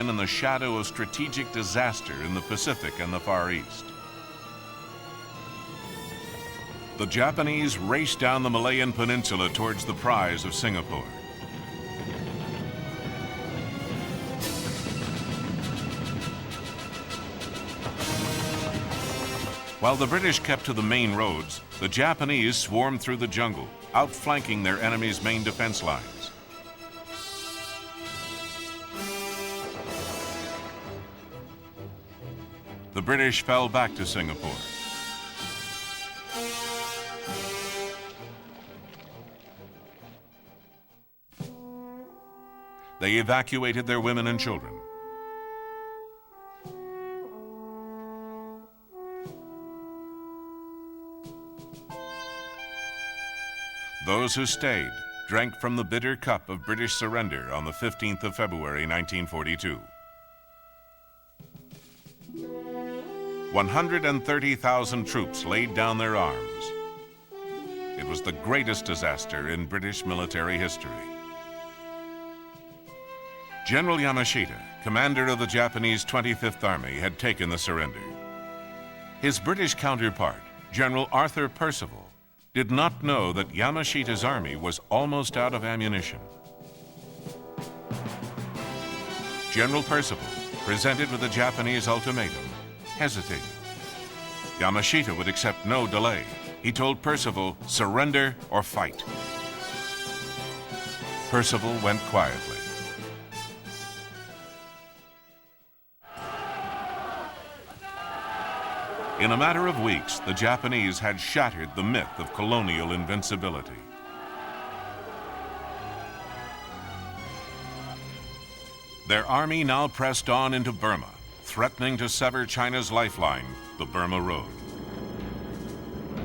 in the shadow of strategic disaster in the Pacific and the Far East. The Japanese raced down the Malayan Peninsula towards the prize of Singapore. While the British kept to the main roads, the Japanese swarmed through the jungle, outflanking their enemy's main defense lines. The British fell back to Singapore. They evacuated their women and children. Those who stayed drank from the bitter cup of British surrender on the 15th of February, 1942. 130,000 troops laid down their arms. It was the greatest disaster in British military history. General Yamashita, commander of the Japanese 25th Army, had taken the surrender. His British counterpart, General Arthur Percival, did not know that Yamashita's army was almost out of ammunition. General Percival, presented with a Japanese ultimatum, hesitated. Yamashita would accept no delay. He told Percival, "Surrender or fight." Percival went quietly. In a matter of weeks, the Japanese had shattered the myth of colonial invincibility. Their army now pressed on into Burma, threatening to sever China's lifeline, the Burma Road.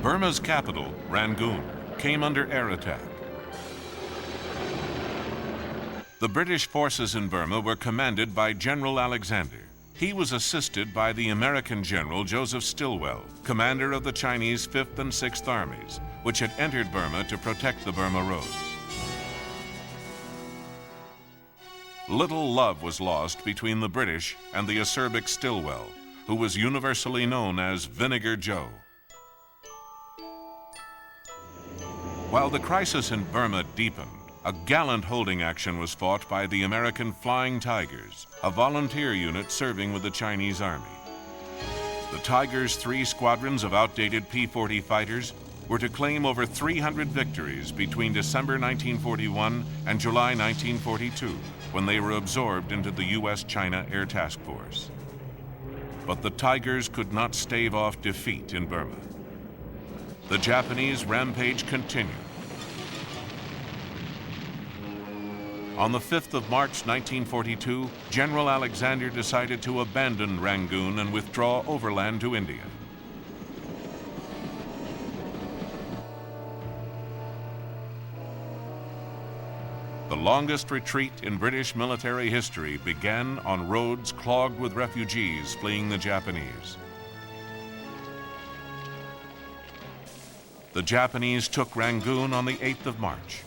Burma's capital, Rangoon, came under air attack. The British forces in Burma were commanded by General Alexander. He was assisted by the American General Joseph Stilwell, commander of the Chinese 5th and 6th Armies, which had entered Burma to protect the Burma Road. Little love was lost between the British and the acerbic Stilwell, who was universally known as Vinegar Joe. While the crisis in Burma deepened, a gallant holding action was fought by the American Flying Tigers, a volunteer unit serving with the Chinese Army. The Tigers' 3 squadrons of outdated P-40 fighters were to claim over 300 victories between December 1941 and July 1942, when they were absorbed into the U.S.-China Air Task Force. But the Tigers could not stave off defeat in Burma. The Japanese rampage continued. On the 5th of March 1942, General Alexander decided to abandon Rangoon and withdraw overland to India. The longest retreat in British military history began on roads clogged with refugees fleeing the Japanese. The Japanese took Rangoon on the 8th of March,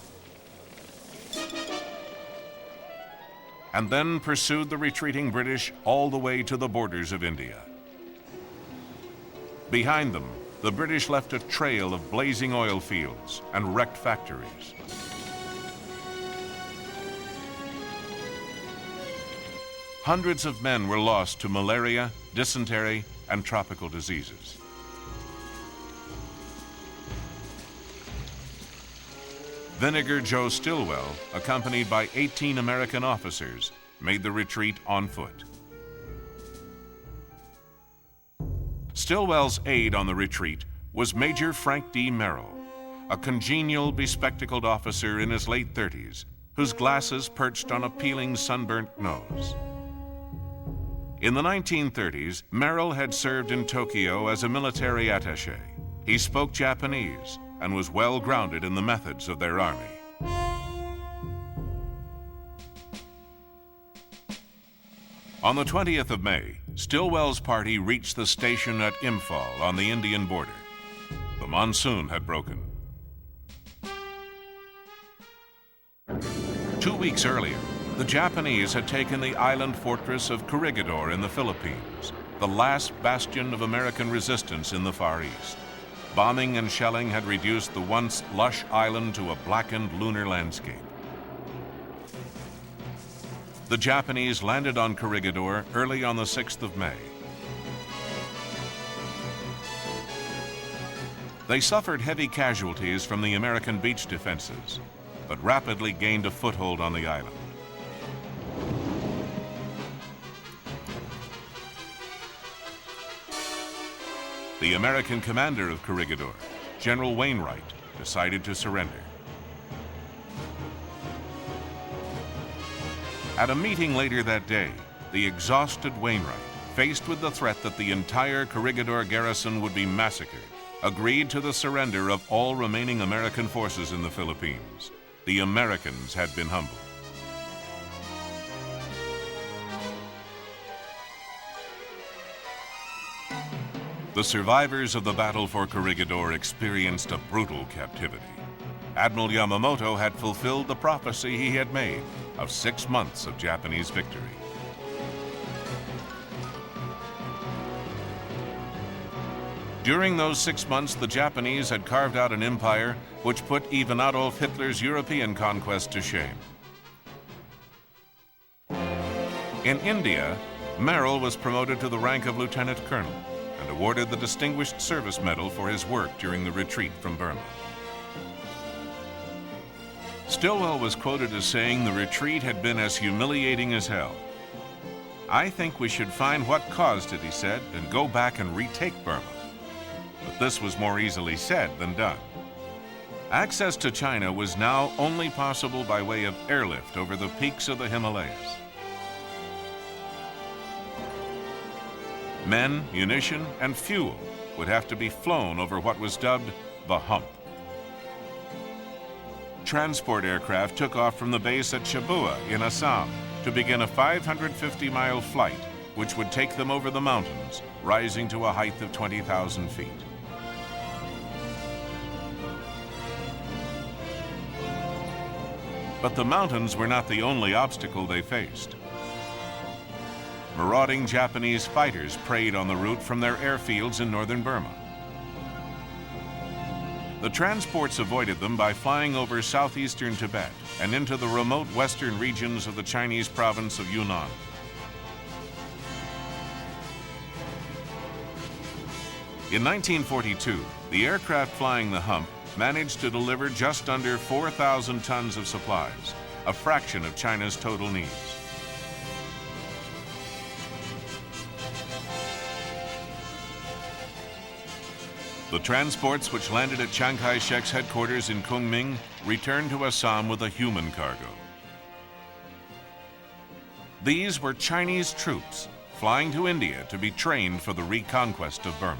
and then pursued the retreating British all the way to the borders of India. Behind them, the British left a trail of blazing oil fields and wrecked factories. Hundreds of men were lost to malaria, dysentery, and tropical diseases. Vinegar Joe Stilwell, accompanied by 18 American officers, made the retreat on foot. Stilwell's aide on the retreat was Major Frank D. Merrill, a congenial, bespectacled officer in his late 30s, whose glasses perched on a peeling, sunburnt nose. In the 1930s, Merrill had served in Tokyo as a military attaché. He spoke Japanese and was well grounded in the methods of their army. On the 20th of May, Stilwell's party reached the station at Imphal on the Indian border. The monsoon had broken. 2 weeks earlier, The Japanese had taken the island fortress of Corregidor in the Philippines, the last bastion of American resistance in the Far East. Bombing and shelling had reduced the once lush island to a blackened lunar landscape. The Japanese landed on Corregidor early on the 6th of May. They suffered heavy casualties from the American beach defenses, but rapidly gained a foothold on the island. The American commander of Corregidor, General Wainwright, decided to surrender. At a meeting later that day, the exhausted Wainwright, faced with the threat that the entire Corregidor garrison would be massacred, agreed to the surrender of all remaining American forces in the Philippines. The Americans had been humbled. The survivors of the battle for Corregidor experienced a brutal captivity. Admiral Yamamoto had fulfilled the prophecy he had made of 6 months of Japanese victory. During those 6 months, the Japanese had carved out an empire which put even Adolf Hitler's European conquest to shame. In India, Merrill was promoted to the rank of lieutenant colonel and awarded the Distinguished Service Medal for his work during the retreat from Burma. Stilwell was quoted as saying the retreat had been as humiliating as hell. "I think we should find what caused it," he said, "and go back and retake Burma." But this was more easily said than done. Access to China was now only possible by way of airlift over the peaks of the Himalayas. Men, munition, and fuel would have to be flown over what was dubbed the hump. Transport aircraft took off from the base at Chabua in Assam to begin a 550-mile flight, which would take them over the mountains, rising to a height of 20,000 feet. But the mountains were not the only obstacle they faced. Marauding Japanese fighters preyed on the route from their airfields in northern Burma. The transports avoided them by flying over southeastern Tibet and into the remote western regions of the Chinese province of Yunnan. In 1942, the aircraft flying the hump managed to deliver just under 4,000 tons of supplies, a fraction of China's total needs. The transports which landed at Chiang Kai-shek's headquarters in Kunming returned to Assam with a human cargo. These were Chinese troops flying to India to be trained for the reconquest of Burma.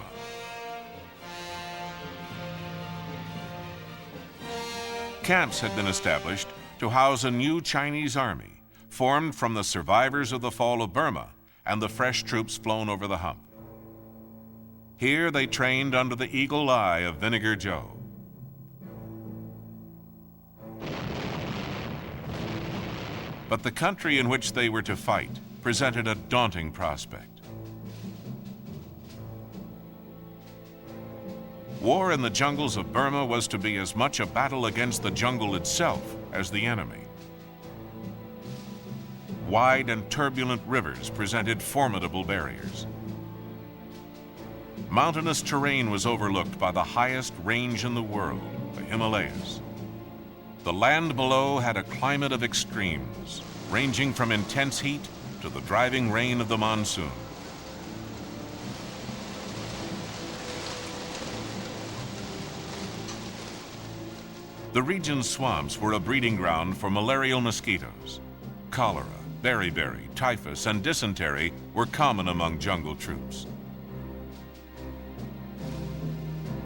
Camps had been established to house a new Chinese army, formed from the survivors of the fall of Burma and the fresh troops flown over the hump. Here they trained under the eagle eye of Vinegar Joe. But the country in which they were to fight presented a daunting prospect. War in the jungles of Burma was to be as much a battle against the jungle itself as the enemy. Wide and turbulent rivers presented formidable barriers. Mountainous terrain was overlooked by the highest range in the world, the Himalayas. The land below had a climate of extremes, ranging from intense heat to the driving rain of the monsoon. The region's swamps were a breeding ground for malarial mosquitoes. Cholera, beriberi, typhus, and dysentery were common among jungle troops.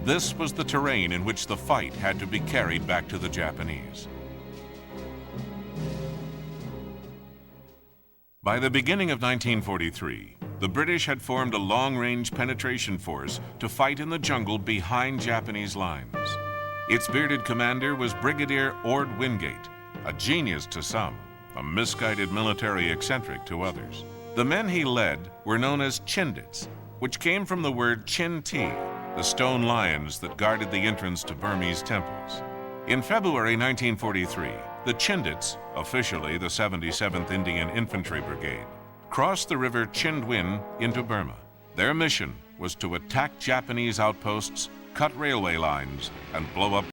This was the terrain in which the fight had to be carried back to the Japanese. By the beginning of 1943, the British had formed a long-range penetration force to fight in the jungle behind Japanese lines. Its bearded commander was Brigadier Ord Wingate, a genius to some, a misguided military eccentric to others. The men he led were known as Chindits, which came from the word Chin-Ti, the stone lions that guarded the entrance to Burmese temples. In February 1943, the Chindits, officially the 77th Indian Infantry Brigade, crossed the river Chindwin into Burma. Their mission was to attack Japanese outposts, cut railway lines, and blow up